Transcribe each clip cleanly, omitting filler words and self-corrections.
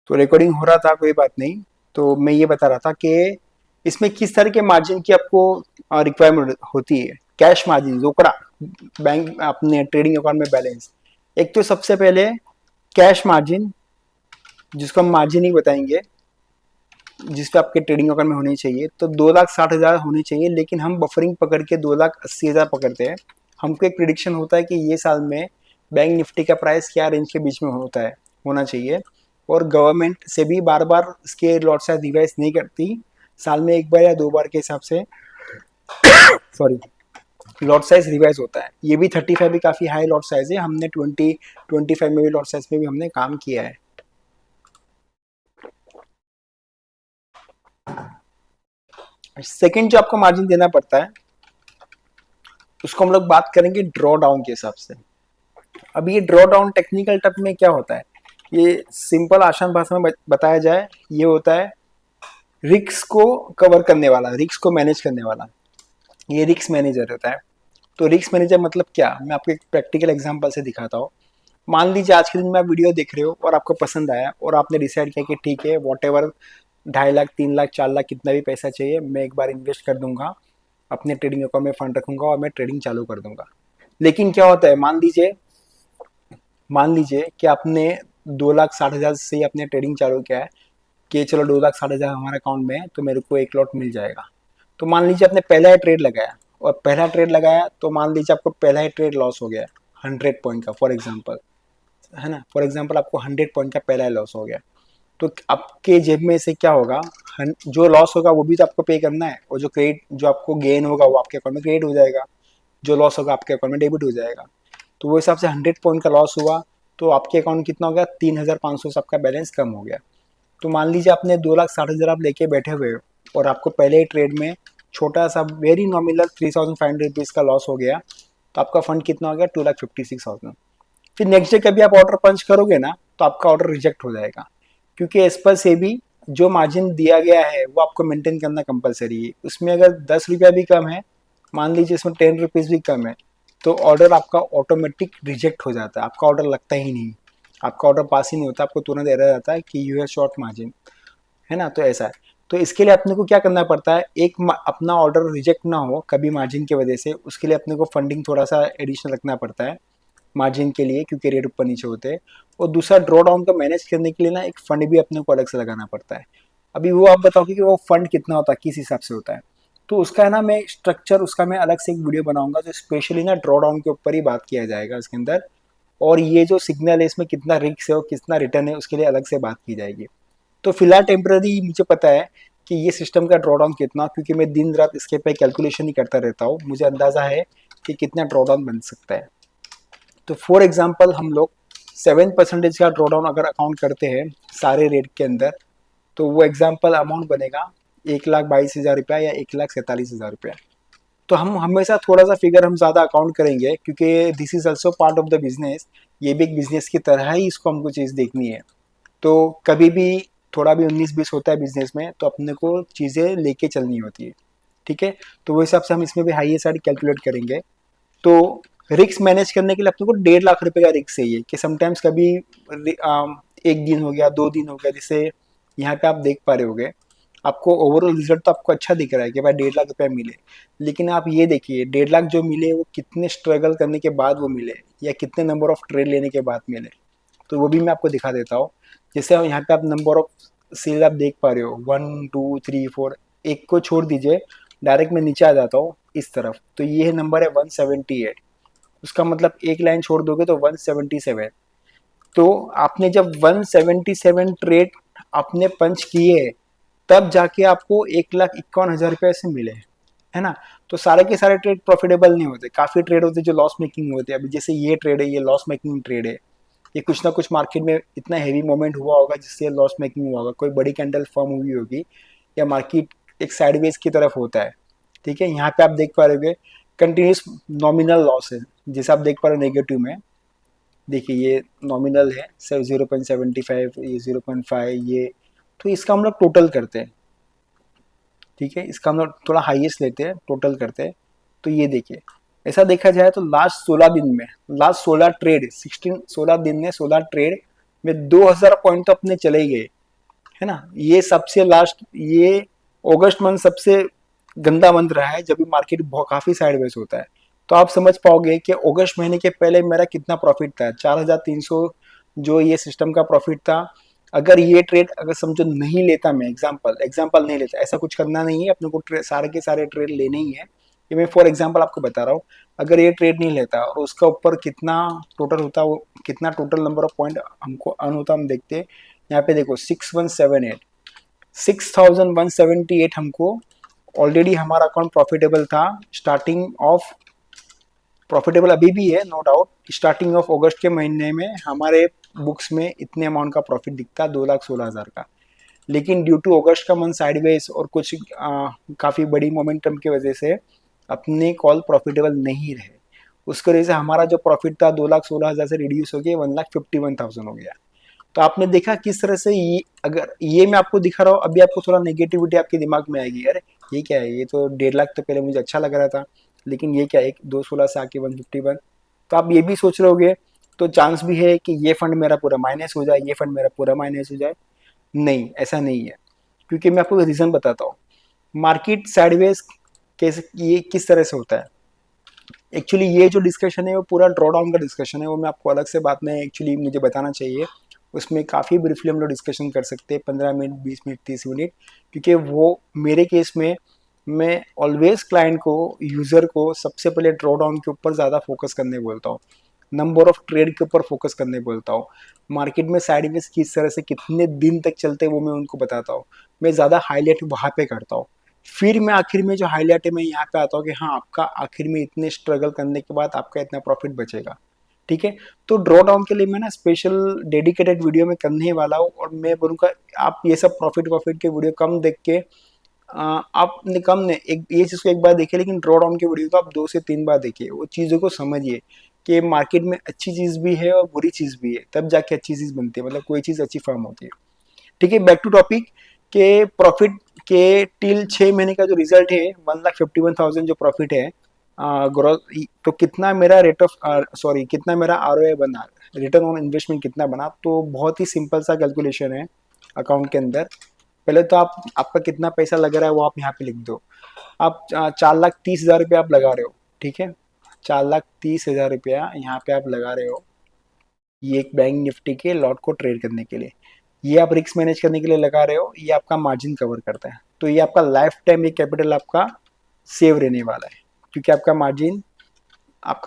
तो रिकॉर्डिंग हो रहा था, कोई बात नहीं। तो मैं ये बता रहा था कि इसमें किस तरह के मार्जिन की आपको रिक्वायरमेंट होती है। कैश मार्जिन, रोकड़ा, बैंक अपने ट्रेडिंग अकाउंट में बैलेंस। एक तो सबसे पहले कैश मार्जिन, जिसको हम मार्जिन ही बताएंगे, जिस पे आपके ट्रेडिंग अकाउंट में होनी चाहिए। तो 2,60,000 होनी चाहिए, लेकिन हम बफरिंग पकड़ के 2,80,000 पकड़ते हैं। हमको एक प्रिडिक्शन होता है कि ये साल में बैंक निफ्टी का प्राइस क्या रेंज के बीच में होता है, होना चाहिए। और गवर्नमेंट से भी बार बार इसके लॉट साइज रिवाइज नहीं करती, साल में एक बार या दो बार के हिसाब से सॉरी लॉट साइज रिवाइज होता है। ये भी 35 भी काफ़ी हाई लॉट साइज है, हमने 25 में भी लॉट साइज में भी हमने काम किया है। सेकंड जो आपको मार्जिन देना पड़ता है, उसको हम लोग बात करेंगे ड्रॉ डाउन के हिसाब से। अब ये ड्रॉ डाउन टेक्निकल टर्म में क्या होता है, ये सिंपल आसान भाषा में बताया जाए, ये होता है रिस्क को कवर करने वाला, रिस्क को मैनेज करने वाला, ये रिस्क मैनेजर होता है। तो रिस्क मैनेजर मतलब क्या, मैं आपको एक प्रैक्टिकल एग्जांपल से दिखाता हूँ। मान लीजिए आज के दिन में आप वीडियो देख रहे हो और आपको पसंद आया और आपने डिसाइड किया कि ठीक है, वॉट एवर 2.5 लाख 3 लाख 4 लाख कितना भी पैसा चाहिए, मैं एक बार इन्वेस्ट कर दूंगा, अपने ट्रेडिंग अकाउंट में फंड रखूंगा और मैं ट्रेडिंग चालू कर दूंगा। लेकिन क्या होता है, मान लीजिए कि आपने 2,60,000 से ही अपने ट्रेडिंग चालू किया है कि चलो 2,60,000 हमारे अकाउंट में है तो मेरे को एक लॉट मिल जाएगा। तो मान लीजिए आपने पहला ही ट्रेड लगाया, और पहला ट्रेड लगाया तो मान लीजिए आपको पहला ही ट्रेड लॉस हो गया 100 पॉइंट का, फॉर एग्जाम्पल, है ना, फॉर एग्जाम्पल आपको 100 पॉइंट का पहला ही लॉस हो गया। तो आपके जेब में से क्या होगा, जो लॉस होगा वो भी तो आपको पे करना है, और जो आपको गेन होगा वो आपके अकाउंट में क्रेडिट हो जाएगा, जो लॉस होगा आपके अकाउंट में डेबिट हो जाएगा। तो वो हिसाब से 100 पॉइंट का लॉस हुआ तो आपके अकाउंट कितना हो गया, 3,500 से आपका बैलेंस कम हो गया। तो मान लीजिए आपने 2,60,000 आप लेके बैठे हुए हो और आपको पहले ही ट्रेड में छोटा सा वेरी नॉमिनल 3,500 रुपीज़ का लॉस हो गया, तो आपका फंड कितना हो गया, 2,56,000। फिर नेक्स्ट डे कभी आप ऑर्डर पंच करोगे ना तो आपका ऑर्डर रिजेक्ट हो जाएगा, क्योंकि एज पर से भी जो मार्जिन दिया गया है वो आपको मेंटेन करना कंपलसरी है। उसमें अगर 10 रुपया भी कम है, मान लीजिए इसमें 10 रुपीज़ भी कम है, तो ऑर्डर आपका ऑटोमेटिक रिजेक्ट हो जाता है, आपका ऑर्डर लगता ही नहीं, आपका ऑर्डर पास ही नहीं होता, आपको तुरंत एरर आता है कि यू हैव शॉर्ट मार्जिन, है ना। तो ऐसा है। तो इसके लिए अपने को क्या करना पड़ता है, अपना ऑर्डर रिजेक्ट ना हो कभी मार्जिन की वजह से, उसके लिए अपने को फंडिंग थोड़ा सा एडिशनल रखना पड़ता है मार्जिन के लिए, क्योंकि रेट ऊपर नीचे होते हैं। और दूसरा, ड्रॉ डाउन को मैनेज करने के लिए ना एक फंड भी अपने को अलग से लगाना पड़ता है। अभी वो आप बताओगे कि वो फंड कितना होता है, किस हिसाब से होता है। तो उसका है ना, मैं स्ट्रक्चर उसका मैं अलग से एक वीडियो बनाऊंगा, जो स्पेशली ना ड्रॉ डाउन के ऊपर ही बात किया जाएगा इसके अंदर। और ये जो सिग्नल है इसमें कितना रिस्क है और कितना रिटर्न है, उसके लिए अलग से बात की जाएगी। तो फिलहाल टेम्पररी मुझे पता है कि ये सिस्टम का ड्रॉडाउन कितना, क्योंकि मैं दिन रात इसके पे कैलकुलेशन ही करता रहता हूँ, मुझे अंदाज़ा है कि कितना ड्रॉडाउन बन सकता है। तो फॉर एग्जांपल हम लोग 7% का ड्रॉडाउन अगर अकाउंट करते हैं सारे रेट के अंदर, तो वो एग्जाम्पल अमाउंट बनेगा 1,22,000 रुपया या 1,47,000 रुपया। तो हम हमेशा थोड़ा सा फिगर हम ज़्यादा अकाउंट करेंगे, क्योंकि this is also part of the business, ये भी एक बिजनेस की तरह ही इसको हमको चीज़ देखनी है। तो कभी भी थोड़ा भी 19-20 होता है बिजनेस में, तो अपने को चीज़ें लेके चलनी होती है, ठीक है। तो वो हिसाब से हम इसमें भी हाई साइड कैलकुलेट करेंगे। तो रिस्क मैनेज करने के लिए अपने को 1.5 लाख रुपए का रिस्क चाहिए, कि समटाइम्स कभी एक दिन हो गया, 2 दिन हो गया, जिससे यहाँ पे आप देख पा रहे होगे, आपको ओवरऑल रिजल्ट तो आपको अच्छा दिख रहा है कि भाई 1.5 लाख रुपया मिले, लेकिन आप ये देखिए 1.5 लाख जो मिले वो कितने स्ट्रगल करने के बाद वो मिले, या कितने नंबर ऑफ ट्रेड लेने के बाद मिले। तो वो भी मैं आपको दिखा देता हूँ। जैसे यहाँ पे आप नंबर ऑफ सेल आप देख पा रहे हो, 1 2 3 4, एक को छोड़ दीजिए, डायरेक्ट मैं नीचे आ जाता हूँ इस तरफ, तो ये है नंबर है 178। उसका मतलब एक लाइन छोड़ दोगे तो 177। तो आपने जब 177 ट्रेड आपने पंच किए, तब जाके आपको 1,51,000 रुपये से मिले, है ना। तो सारे के सारे ट्रेड प्रॉफिटेबल नहीं होते, काफी ट्रेड होते जो लॉस मेकिंग होते हैं। अभी जैसे ये ट्रेड है, ये लॉस मेकिंग ट्रेड है, ये कुछ ना कुछ मार्केट में इतना हैवी मोमेंट हुआ होगा जिससे लॉस मेकिंग हुआ होगा, कोई बड़ी कैंडल फॉर्म हुई होगी, या मार्केट एक साइडवेज की तरफ होता है, ठीक है। यहाँ पे आप देख पा रहे होगे कंटिन्यूस नॉमिनल लॉस है, जैसे आप देख पा रहे हो नेगेटिव में, देखिए ये नॉमिनल है सर 0.75, ये 0.5, ये। तो इसका हम लोग टोटल करते हैं, ठीक है, इसका हम लोग थोड़ा हाईएस्ट लेते हैं, टोटल करते हैं। तो ये देखिए, ऐसा देखा जाए तो लास्ट 16 दिन में, लास्ट 16 ट्रेड 16 दिन में 16 ट्रेड में 2,000 पॉइंट तो अपने चले ही गए, है ना। ये सबसे लास्ट, ये अगस्त मंथ सबसे गंदा मंथ रहा है, जब भी मार्केट बहुत काफी साइडवेज होता है। तो आप समझ पाओगे कि अगस्त महीने के पहले मेरा कितना प्रॉफिट था, 4,300 जो ये सिस्टम का प्रॉफिट था। अगर ये ट्रेड अगर समझो नहीं लेता, मैं एग्जांपल एग्जांपल नहीं लेता, ऐसा कुछ करना नहीं है अपने को, सारे के सारे ट्रेड लेने ही है, ये मैं फॉर एग्जांपल आपको बता रहा हूँ। अगर ये ट्रेड नहीं लेता और उसका ऊपर कितना टोटल होता, वो कितना टोटल नंबर ऑफ पॉइंट हमको अर्न होता, हम देखते हैं। यहाँ पे देखो 6178, 6178 हमको ऑलरेडी हमारा अकाउंट प्रॉफिटेबल था। स्टार्टिंग ऑफ प्रॉफिटेबल अभी भी है, नो डाउट। स्टार्टिंग ऑफ अगस्त के महीने में हमारे बुक्स में इतने अमाउंट का प्रॉफिट दिखता है, 2,16,000 का। लेकिन ड्यू टू अगस्त का मंथ साइडवेज और कुछ काफ़ी बड़ी मोमेंटम की वजह से अपने कॉल प्रॉफिटेबल नहीं रहे। उसकी वजह से हमारा जो प्रॉफिट था 2,16,000 से रिड्यूस हो गया 1,51,000 हो गया। तो आपने देखा किस तरह से ये, अगर ये मैं आपको दिखा रहा हूँ, अभी आपको थोड़ा नेगेटिविटी आपके दिमाग में आएगी, अरे ये क्या है, ये तो 1,50,000 तो पहले मुझे अच्छा लग रहा था, लेकिन ये क्या है, एक 216 से आके 151। तो आप ये भी सोच रहे होगे, तो चांस भी है कि ये फंड मेरा पूरा माइनस हो जाए, ये फंड मेरा पूरा माइनस हो जाए। नहीं, ऐसा नहीं है, क्योंकि मैं आपको रीजन बताता हूँ। मार्केट साइडवेज कैसे, ये किस तरह से होता है। एक्चुअली ये जो डिस्कशन है वो पूरा ड्रॉ डाउन का डिस्कशन है, वो मैं आपको अलग से बाद में एक्चुअली मुझे बताना चाहिए। उसमें काफ़ी ब्रीफली हम लोग डिस्कशन कर सकते हैं, 15 मिनट, 20 मिनट, 30 मिनट, क्योंकि वो मेरे केस में मैं ऑलवेज क्लाइंट को, यूज़र को सबसे पहले ड्रॉ डाउन के ऊपर ज़्यादा फोकस करने बोलता हूँ, नंबर ऑफ ट्रेड के ऊपर फोकस करने बोलता हूँ। मार्केट में साइडवेज किस तरह से कितने दिन तक चलते हैं वो मैं उनको बताता हूँ। मैं ज़्यादा हाईलाइट वहाँ पे करता हूँ। फिर मैं आखिर में जो हाईलाइट है मैं यहाँ पे आता हूँ कि हाँ, आपका आखिर में इतने स्ट्रगल करने के बाद आपका इतना प्रॉफिट बचेगा। ठीक है। तो ड्रॉ डाउन के लिए मैं ना स्पेशल डेडिकेटेड वीडियो में करने ही वाला हूँ, और मैं बोलूँगा आप ये सब प्रॉफिट वॉफिट के वीडियो कम देख के, आपने कम ने एक ये चीज़ को एक बार देखिए, लेकिन ड्रॉ डाउन के वीडियो को आप 2 से 3 बार देखिए, वो चीज़ों को समझिए कि मार्केट में अच्छी चीज़ भी है और बुरी चीज़ भी है, तब जाके अच्छी चीज़ बनती है, मतलब कोई चीज़ अच्छी फॉर्म होती है। ठीक है, बैक टू टॉपिक के प्रॉफिट के टिल 6 महीने का जो रिजल्ट है 1,51,000 जो प्रॉफिट है ग्रोथ, तो कितना मेरा रेट ऑफ सॉरी कितना मेरा आरओआई बना, रिटर्न ऑन इन्वेस्टमेंट कितना बना। तो बहुत ही सिंपल सा कैलकुलेशन है अकाउंट के अंदर। पहले तो आप, आपका कितना पैसा लग रहा है वो आप यहाँ पे लिख दो। आप 4,30,000 रुपया आप लगा रहे हो, ठीक है, 4,30,000 रुपया यहाँ पे आप लगा रहे हो, ये एक बैंक निफ्टी के लॉट को ट्रेड करने के लिए। ये आप रिस्क मैनेज करने के लिए लगा रहे हो, ये आपका मार्जिन कवर करता है। तो ये आपका लाइफ टाइम ये कैपिटल आपका सेव रहने वाला है, क्योंकि आपका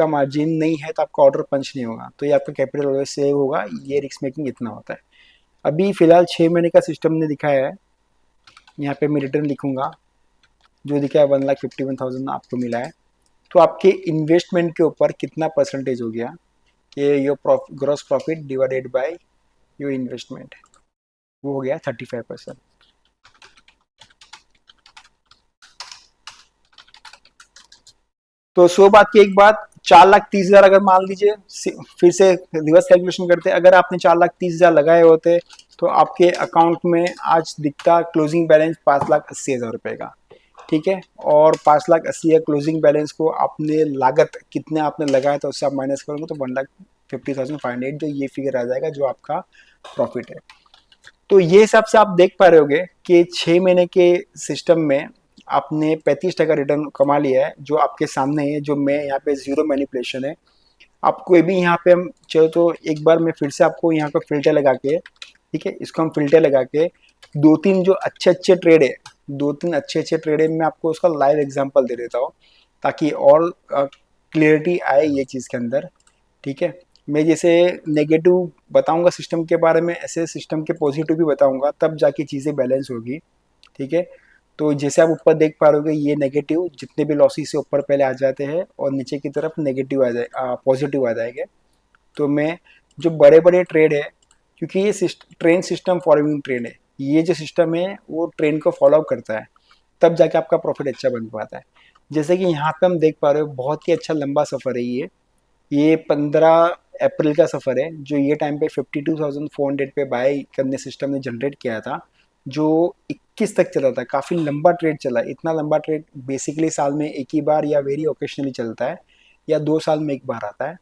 मार्जिन नहीं है तो आपका ऑर्डर पंच नहीं होगा, तो ये आपका कैपिटल ऑलवेज सेव होगा। ये रिस्क मेकिंग इतना होता है। अभी फिलहाल 6 महीने का सिस्टम ने दिखाया है, यहाँ पे मैं रिटर्न लिखूंगा, जो दिखा है 1,51,000 आपको मिला है। तो आपके इन्वेस्टमेंट के ऊपर कितना परसेंटेज हो गया कि your gross profit divided by your investment, वो हो गया 35%। तो सो बात की एक बात, 4,30,000 अगर मान लीजिए, फिर से रिवर्स कैलकुलेशन करते, अगर आपने 4,30,000 लगाए होते तो आपके अकाउंट में आज दिखता क्लोजिंग बैलेंस 5,80,000 रुपए का। ठीक है, और 5,80,000 क्लोजिंग बैलेंस को आपने लागत कितने आपने लगाया था उससे आप माइनस करोगे तो 1,50,500 जो ये फिगर आ जाएगा जो आपका प्रॉफिट है। तो ये हिसाब से आप देख पा रहे होगे कि 6 महीने के सिस्टम में आपने 35% रिटर्न कमा लिया है, जो आपके सामने है, जो मैं यहाँ पे जीरो मैनिपुलेशन है। आपको ये भी यहाँ पे हम चलो तो एक बार मैं फिर से आपको यहाँ पे फिल्टर लगा के, ठीक है, इसको हम फिल्टर लगा के दो तीन जो अच्छे अच्छे ट्रेड है, दो तीन अच्छे अच्छे ट्रेड है, मैं आपको उसका लाइव एग्जांपल दे देता हूँ ताकि और क्लियरिटी आए ये चीज़ के अंदर। ठीक है, मैं जैसे नेगेटिव बताऊंगा सिस्टम के बारे में, ऐसे सिस्टम के पॉजिटिव भी बताऊंगा, तब जाके चीज़ें बैलेंस होगी। ठीक है, तो जैसे आप ऊपर देख पा रहे हो ये नेगेटिव जितने भी लॉसेस से ऊपर पहले आ जाते हैं और नीचे की तरफ नेगेटिव आ जाए, पॉजिटिव आ जाएंगे। तो मैं जो बड़े बड़े ट्रेड है, क्योंकि ये ट्रेन सिस्टम फॉलोइंग ट्रेड है, ये जो सिस्टम है वो ट्रेन को फॉलो करता है, तब जाके आपका प्रॉफिट अच्छा बन पाता है। जैसे कि यहाँ पे हम देख पा रहे हो बहुत ही अच्छा लंबा सफ़र है ये 15 अप्रैल का सफ़र है, जो ये टाइम पे 52,400 पे बाय करने सिस्टम ने जनरेट किया था, जो 21 तक चला था। काफ़ी लंबा ट्रेड चला, इतना लंबा ट्रेड बेसिकली साल में एक ही बार या वेरी ओकेशनली चलता है, या 2 साल में एक बार आता है।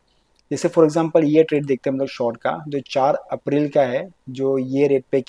जैसे फॉर एग्जांपल ये ट्रेड देखते हैं हम लोग शॉर्ट का, जो 4 अप्रैल का है, जो ये रेट पे